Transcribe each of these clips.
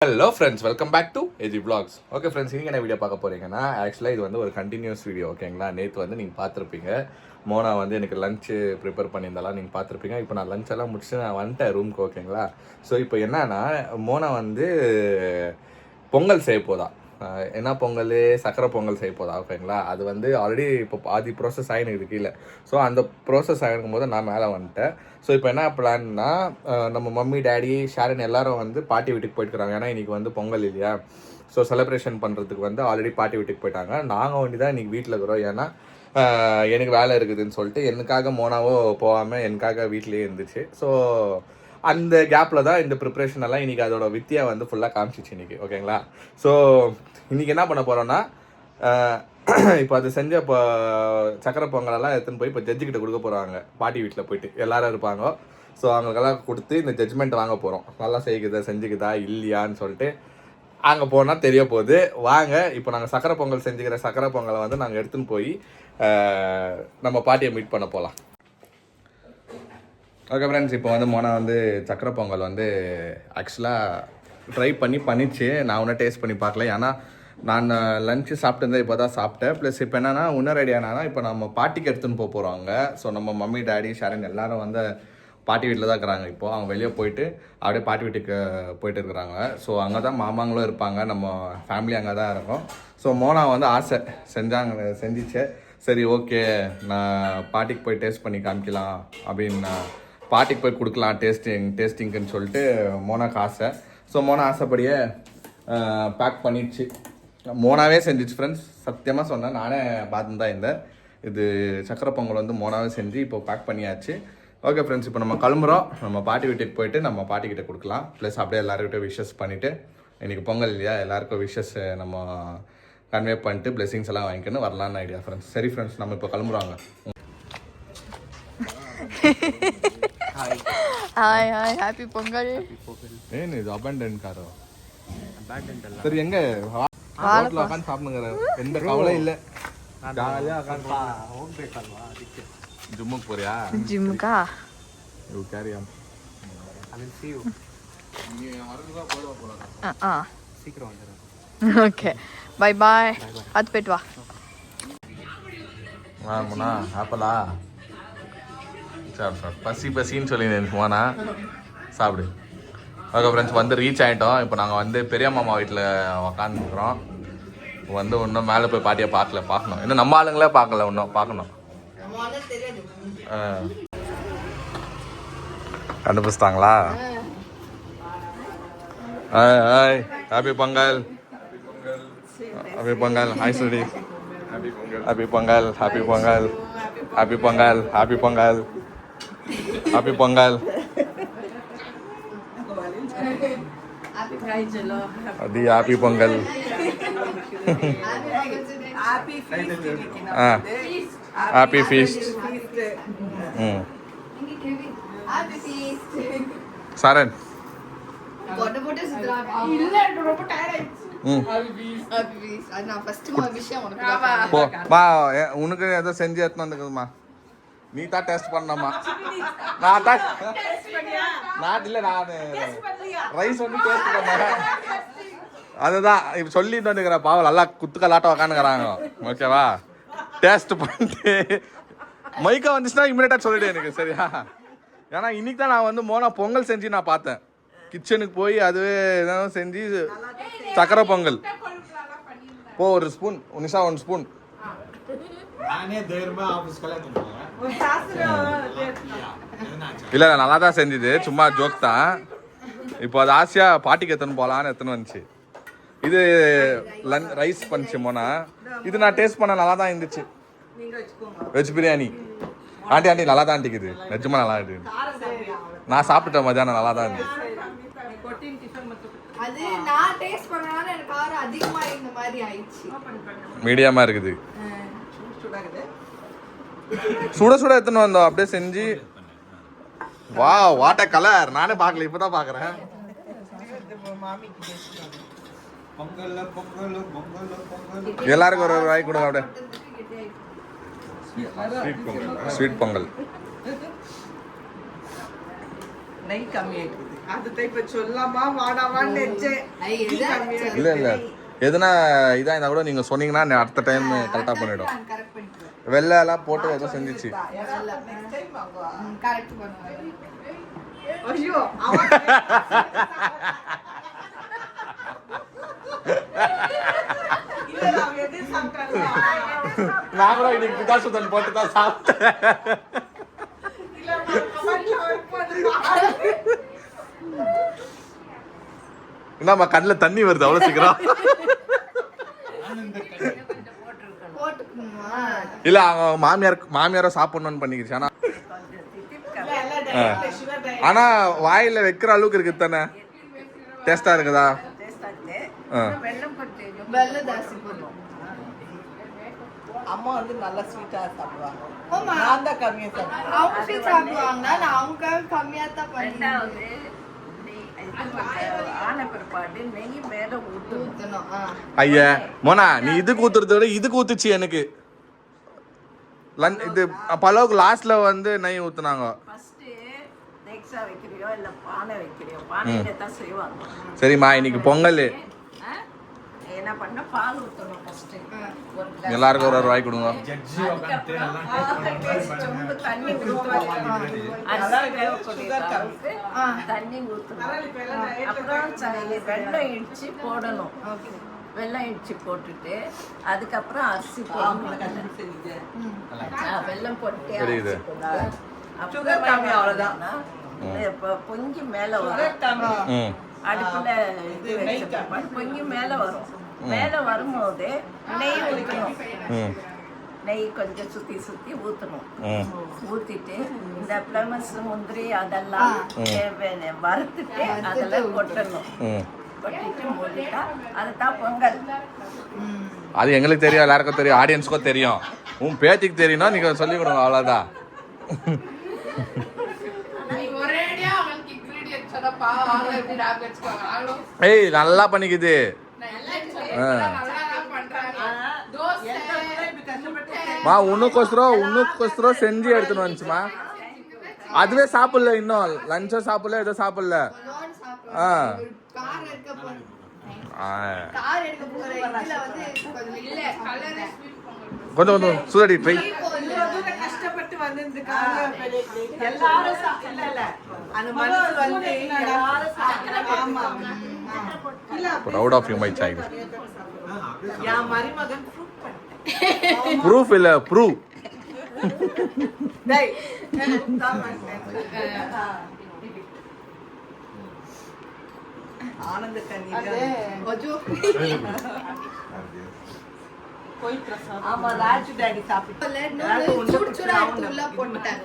Hello friends, welcome back to AG vlogs. Okay friends, இன்றைக்கி என்ன video பார்க்க போகிறீங்கன்னா, ஆக்சுவலாக இது வந்து ஒரு கண்டினியூஸ் வீடியோ. ஓகேங்களா, நேற்று வந்து நீங்கள் பார்த்துருப்பீங்க, மோனா வந்து எனக்கு லஞ்சு ப்ரிப்பேர் பண்ணியிருந்தாலாம் நீங்கள் பார்த்துருப்பீங்க. இப்போ நான் லஞ்செல்லாம் முடிச்சு நான் வந்துட்டேன் ரூமுக்கு. ஓகேங்களா, ஸோ இப்போ என்னன்னா மோனா வந்து பொங்கல் செய்ய போதா. என்ன பொங்கல்? சக்கரை பொங்கல் செய்ய போதா. ஓகேங்களா, அது வந்து ஆல்ரெடி இப்போ பாதி ப்ராசஸ் ஆகினுக்குது கீழே. ஸோ அந்த ப்ராசஸ் ஆகிருக்கும் போது நான் மேலே வந்துட்டேன். ஸோ இப்போ என்ன பிளான்னா, நம்ம மம்மி டேடி ஷாரன் எல்லாரும் வந்து பாட்டி வீட்டுக்கு போயிட்டுருக்காங்க. ஏன்னா இன்றைக்கி வந்து பொங்கல் இல்லையா, ஸோ செலிப்ரேஷன் பண்ணுறதுக்கு வந்து ஆல்ரெடி பாட்டி வீட்டுக்கு போயிட்டாங்க. நாங்கள் ஒண்டி தான் இன்றைக்கி வீட்டில் இருக்கிறோம். ஏன்னா எனக்கு வேலை இருக்குதுன்னு சொல்லிட்டு எனக்காக மோனாவோ போகாமல் எனக்காக வீட்லேயே இருந்துச்சு. ஸோ அந்த கேப்பில் தான் இந்த ப்ரிப்ரேஷன் எல்லாம் இன்றைக்கி அதோட வித்தியா வந்து ஃபுல்லாக காமிச்சிச்சு இன்றைக்கி. ஓகேங்களா, ஸோ இன்றைக்கி என்ன பண்ண போகிறோன்னா, இப்போ அது செஞ்ச இப்போ சக்கரை பொங்கலெல்லாம் எடுத்துன்னு போய் இப்போ ஜட்ஜுக்கிட்ட கொடுக்க போகிறாங்க. பாட்டி வீட்டில் போயிட்டு எல்லோரும் இருப்பாங்க. ஸோ அவங்களுக்கெல்லாம் கொடுத்து இந்த ஜட்ஜ்மெண்ட் வாங்க போகிறோம். நல்லா செய்யுதா செஞ்சுக்குதா இல்லையான்னு சொல்லிட்டு அங்கே போனால் தெரிய போகுது. வாங்க, இப்போ நாங்கள் சக்கரை பொங்கல் செஞ்சுக்கிற சக்கரை பொங்கலை வந்து நாங்கள் எடுத்துன்னு போய் நம்ம பாட்டியை மீட் பண்ண போகலாம். ஓகே ஃப்ரெண்ட்ஸ், இப்போ வந்து மோனா வந்து சக்கரை பொங்கல் வந்து ஆக்சுவலாக ட்ரை பண்ணிச்சு. நான் ஒன்றும் டேஸ்ட் பண்ணி பார்க்கல. ஏன்னா நான் லஞ்சு சாப்பிட்டு இப்போ தான் சாப்பிட்டேன். ப்ளஸ் இப்போ என்னென்னா இன்னும் ரெடி ஆனால் இப்போ நம்ம பாட்டிக்கு எடுத்துன்னு போக போகிறாங்க. ஸோ நம்ம மம்மி டேடி ஷாரன் எல்லோரும் வந்து பாட்டி வீட்டில் தான் இருக்கிறாங்க. இப்போது அவங்க வெளியே போயிட்டு அப்படியே பாட்டி வீட்டுக்கு போயிட்டு இருக்கிறாங்க. ஸோ அங்கே தான் மாமாங்களும் இருப்பாங்க, நம்ம ஃபேமிலி அங்கே தான் இருக்கும். ஸோ மோனா வந்து ஆசை செஞ்சிச்சு. சரி ஓகே, நான் பாட்டிக்கு போய் டேஸ்ட் பண்ணி காமிக்கலாம் அப்படின்னு பாட்டிக்கு போய் கொடுக்கலாம் டேஸ்டிங்குன்னு சொல்லிட்டு மோனாக்கு ஆசை. ஸோ மோனா ஆசைப்படியே பேக் பண்ணிடுச்சு. மோனாவே செஞ்சிச்சு ஃப்ரெண்ட்ஸ். சத்தியமாக சொன்னேன், நானே பார்த்து தான் இருந்தேன். இது சக்கரை பொங்கல் வந்து மோனாவே செஞ்சு இப்போ பேக் பண்ணியாச்சு. ஓகே ஃப்ரெண்ட்ஸ், இப்போ நம்ம கிளம்புறோம். நம்ம பாட்டி வீட்டுக்கு போயிட்டு நம்ம பாட்டிக்கிட்ட கொடுக்கலாம். ப்ளஸ் அப்படியே எல்லாருக்கிட்ட விஷஸ் பண்ணிவிட்டு, இன்றைக்கி பொங்கல் இல்லையா, எல்லாருக்கும் விஷஸ் நம்ம கன்வே பண்ணிட்டு பிளெஸிங்ஸ் எல்லாம் வாங்கிக்கணும் வரலான்னு ஐடியா ஃப்ரெண்ட்ஸ். சரி ஃப்ரெண்ட்ஸ், நம்ம இப்போ கிளம்புறாங்க. Hi hi, happy Pongal. ஏன் இது அபண்டன்ட் காரோ? சரி, எங்க ஹோட்டல்ல உட்காந்து சாப்பிடுங்க, எந்த கவலையும் இல்லை. ஜாலியா உட்காந்து ஜிம்முக்கு போறியா? ஜிம்முக்கா? You carry on. I will see you. நீ வரதுல போறா சீக்கிரம் வந்துரு. Okay, bye bye. அது போய்ட்டு வா. வாங்கண்ணா ஆப்பலா. சரி, பசின்னு சொல்லி போனா சாப்பிடு. ஓகே ஃப்ரெண்ட்ஸ், வந்து ரீச் ஆகிட்டோம். இப்போ நாங்கள் வந்து பெரிய மாமா வீட்டில் உக்காந்துருக்குறோம். வந்து இன்னும் மேலே போய் பாட்டியை பார்க்கணும். இன்னும் நம்ம ஆளுங்களே பார்க்கல, இன்னும் பார்க்கணும். கண்டுபிடிச்சிட்டாங்களா? Hi, happy Pongal. Happy Pongal. Hi சொல்லி. Happy Pongal. Happy Pongal. Happy Pongal. Happy Pongal. Happy Pongal. அது happy Pongal. Happy feast. Charan உனக்கு ஏதோ செஞ்சு எடுத்துன்னு வந்துக்குதுமா, நீ தான் டேஸ்ட் பண்ணமா. நான் இல்லை, நான் ரைஸ் வந்து டேஸ்ட் பண்ணேன். அதுதான் இப்போ சொல்லிட்டு வந்துக்கிறேன். பாவம் நல்லா குத்துக்கலாட்டம் உக்காந்துக்கிறாங்க. ஓகேவா, டேஸ்ட் பண்ணிட்டு மைக்கா வந்துச்சுன்னா இமீடியட்டாக சொல்லிவிடு எனக்கு, சரியா? ஏன்னா இன்னைக்கு தான் நான் வந்து மோனா பொங்கல் செஞ்சு நான் பார்த்தேன். கிச்சனுக்கு போய் அதுவே எதாவது செஞ்சு சக்கரை பொங்கல். ஒரு ஸ்பூன் நிஷா, 1 ஸ்பூன். இல்லை, நல்லா தான் செஞ்சுது, சும்மா ஜோக் தான். இப்போ அது ஆசையாக பாட்டிக்கு எத்தனை போகலான்னு எத்தனை வந்துச்சு. இது ரைஸ் பண்ணிச்சு மோனா. இது நான் டேஸ்ட் பண்ண நல்லா தான் இருந்துச்சு. வெஜ் பிரியாணி. ஆண்டி நல்லா தான் இருக்குது, நிஜமா நல்லா இருக்குது. நான் சாப்பிட்டேன் மத்தியானம், நல்லா தான் இருந்துச்சு. மீடியமா இருக்குது. சுட சுட எடுத்துன்னு வந்தோம் அப்படியே செஞ்சு. வா, வாட் அ கலர். நானே பார்க்கல, இப்பதான் பாக்குறேன். எல்லாருக்கும் ஒரு வாய் கொடுங்க அப்படியே. ஸ்வீட் பொங்கல். நெய் கம்மி ஆயிடுது. இல்ல இல்ல எதுனா இதா இருந்தா கூட நீங்க சொன்னீங்கன்னா நான் அடுத்த டைம் கரெக்டா பண்ணிடும். வெள்ளை எல்லாம் போட்டு ஏதோ செஞ்சிச்சு. நான் கூட இன்னைக்கு பிகாசுதன் போட்டு தான் சாப்பிட்டேன். என்னம்மா கண்ணில் தண்ணி வருது அவ்வளவு சீக்கிரம்? இல்ல அவங்க மாமியாரோ சாப்பிடணும்னு பண்ணிக்கிச்சு. ஆனா வாயில வைக்கிற அளவுக்கு இருக்கு தானே? டேஸ்டா இருக்குதா? அம்மா வந்து நல்லா ஸ்வீட்டா சாப்பிடுவாங்க. நான் தான் கம்மியா சாப்பிடுவேன். அவங்க ஸ்வீட் சாப்பிடுவாங்க, நான் அவங்க கம்மியா தான் பண்ணுவேன். ஐயா மோனா, நீ இதுக்கு ஊத்துறத விட இதுக்கு ஊத்துச்சு எனக்கு. இது பலவுக்கு லாஸ்ட்ல வந்து நெய் ஊத்துனாங்க. சரிம்மா இன்னைக்கு பொங்கல். என்ன பண்ண பால் ஊத்தணும் ஃபர்ஸ்ட். எல்லாருக்கும் ஒரு வாய் கொடுங்க. தண்ணி ஊற்றணும். அப்புறம் வெள்ளம் இடிச்சு போடணும். வெள்ளம் இடிச்சு போட்டுட்டு அதுக்கப்புறம் அரிசி போடணும். வெள்ளம் போட்டு சுகர் கம்மி அவ்வளோதான். பொங்கி மேலே வரும். அடுப்புல இது வச்சு பொங்கி மேலே வரும். மேலே வரும்போது நெய் ஊற்றணும். நெய் கொஞ்சம் சுற்றி சுற்றி ஊற்றணும். ஊற்றிட்டு இந்த பிளமஸ் முந்திரி அதெல்லாம் வறுத்துட்டு அதெல்லாம் கொட்டணும். கொட்டிட்டு மூடிட்டா அதுதான் பொங்கல். அது எங்களுக்கு தெரியும், எல்லாருக்கும் தெரியும், ஆடியன்ஸுக்கும் தெரியும். உன் பேத்திக்கு தெரியும்னா நீங்க சொல்லி கொடுங்க, அவ்வளோதான். ஏய் நல்லா பண்ணிக்குது. மா உன்னுக்கோசரம் செஞ்சு எடுத்துன்னு வந்துச்சுமா. அதுவே சாப்பிடல, இன்னும் லஞ்சம் சாப்பிடல, ஏதோ சாப்பிடல. கொஞ்சம் கொஞ்சம் சூதாடி ட்ரை. கஷ்டப்பட்டு வந்திருக்காங்க எல்லாரும். அந்த மனசு வந்து proud of you my child. Yeah மரிமகன் proof இல்ல proof. டேய் ஆனந்த கண்ணீர் कोई प्रसाद ஆமா ராஜு டாடி சாப்பிட்டல. சுடுசுடா எடுத்துள்ள போட்டேன்.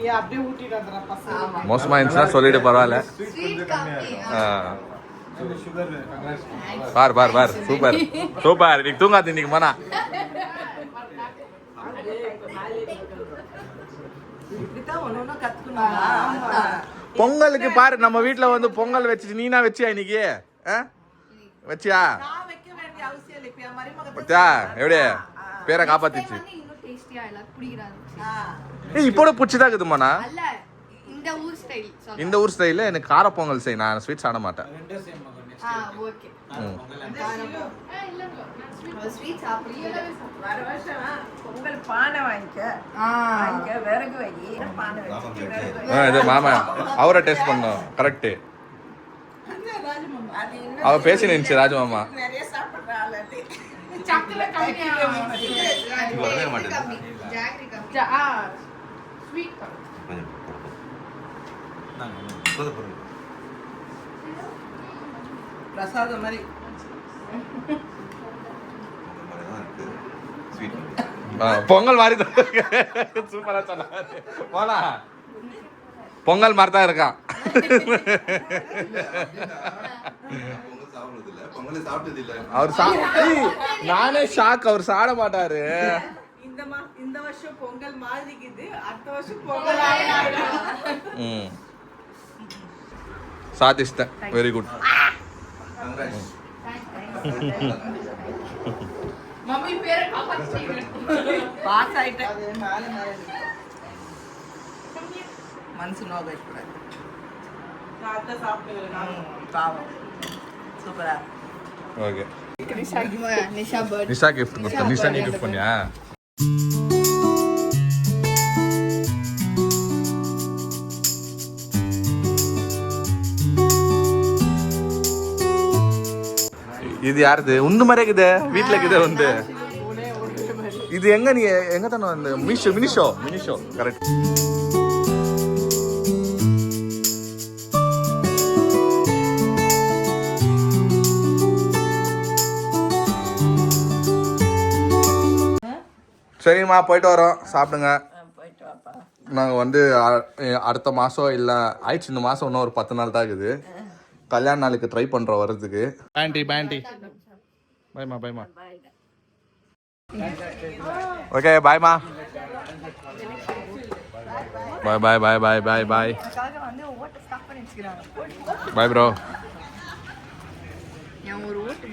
ये அப்படியே ஊட்டிட்டு வந்தற பசங்க. மோசமா இருந்துச்சா சொல்லிடு பரவாயில்லை. பார் பார் பார் சூப்பர் சூப்பர். இன்னைக்கு தூங்காது இன்னைக்கு மோனா. இப்படிதான் ஒண்ணு கத்துக்கணும். பொங்கலுக்கு பாரு, நம்ம வீட்டுல வந்து பொங்கல் வச்சுட்டு நீனா வச்சியா இன்னைக்கு? வச்சியா? நான் வைக்க வேண்டிய அவசியம் இல்லை. இப்ப மரிமகன் பத்தியா எப்படி பேரை காப்பாத்திச்சு. இன்னும் டேஸ்டியா இல்ல குடிக்குறாங்க. ஏய் இப்போ புடிச்சதா இருக்குதுமாண்ணா. அல்ல இந்த ஊர் ஸ்டைல். இந்த ஊர் ஸ்டைல்ல எனக்கு கார பொங்கல் செய். நான் ஸ்வீட் சாப்பிட மாட்டேன். ஓகே. இல்ல ஸ்வீட் சாப்பிடுறீங்க. வர வருஷம் பொங்கல் பானை வாங்கிக்க. வாங்கிக்க விறகு வை. பானை வச்சு இது மாமா அவரை டேஸ்ட் பண்ணோம். கரெக்ட். அவ பேசி நினைச்சு ராஜு மாமா நிறைய சாப்பிடுறாள். சக்கரை கம்மியா வரவே மாட்டேங்குது. ஜாகரி கம்மி. ஸ்வீட் கம்மி. பிரசாதம் மாதிரி பொங்கல் மாதிரி தான். சூப்பரா சொன்னாரு போனா. பொங்கல் மாதிரி தான் இருக்கான். அவர் நானே ஷாக். அவர் சாட மாட்டாரு. இந்த வருஷம் பொங்கல் மாதிரிக்குது. அடுத்த வருஷம் பொங்கல் சாதிஷ்ட. Very good. மம்மி பேரை காப்பாத்திட்டீங்க. பாஸ் ஆயிட்டேன். மனசு நோக வைக்கூடாது. பாவம் சூப்பரா. Okay Nisha birth Nisha gift கொடுத்தா. நிஷா நீ கிஃப்ட் பண்ணியா? இது யாருது? உண்டு மாதிரி இருக்குது வீட்டில் இருக்குது வந்து. இது எங்க நீ எங்க தானே வந்து மினிஷோ கரெக்ட். சரிம்மா போயிட்டு வரோம், சாப்பிடுங்க. போயிட்டு வாப்பா. நாங்கள் வந்து அடுத்த மாதம் இல்லை ஆயிடுச்சு, இந்த மாதம் இன்னும் ஒரு 10 நாள் தான் இருக்குது. கல்யாண நாளுக்கு ட்ரை பண்ணுறோம் வர்றதுக்கு. பேண்டி பாய்மா. ஓகே பாய்மா. பாய் பாய் ப்ரோ. ஒரு ஓட்டு